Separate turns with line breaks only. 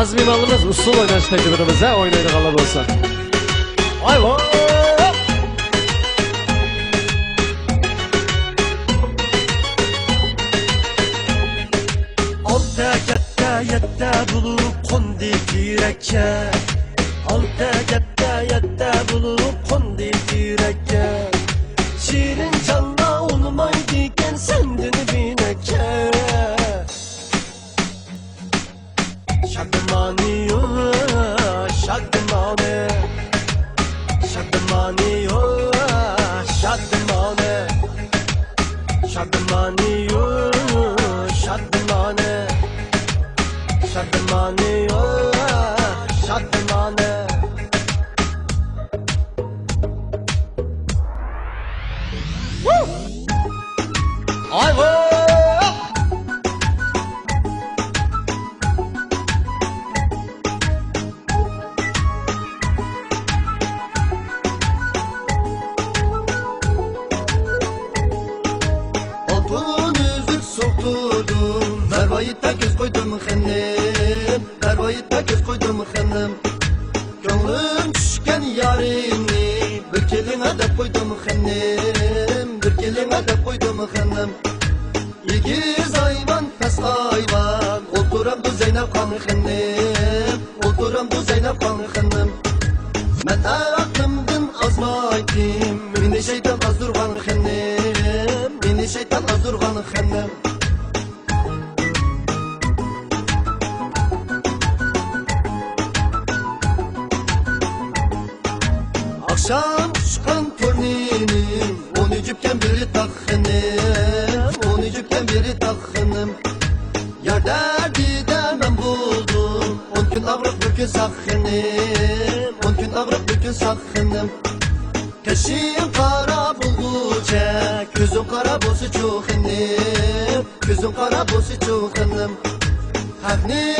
Tazminalımız usul oynaş tecrübemize oynayın Allah olsun. Ay vay.
Alta gette yette bulup kondi direkke. Alta gette yette bulup kondi direkke. Şirin canla olmaydıken sendini bineke. Şadımani yo, şadımane. Şadımani yo, şadımane. Şadımani yo, şadımane. Şadımani yo, şadımane.
Ay vay.
Altın yüzük sokturdum, Mervayit'te göz koydum hennem. Mervayit'te göz koydum hennem. Gönlüm düşken yarini, bir kelime de koydum hennem. Bir kelime de koydum hennem. İkiz hayvan, pes hayvan, oturam du Zeynep kanı hennem. Oturam du Zeynep kanı hennem. Ben aklımdın azmaydım, beni şeytan az durgan hennem. Beni şeytan az durgan hennem. Akşam çıkan turninim, onu cüpken biri takınım. Onu cüpken biri takınım. Yar derdi de ben buldum, 10 gün ağrıp bir gün sakınım. 10 gün ağrıp bir gün sakınım. Keşim kara bulguca, gözüm kara bozu çoğunum. Gözüm kara bozu çoğunum. Hakni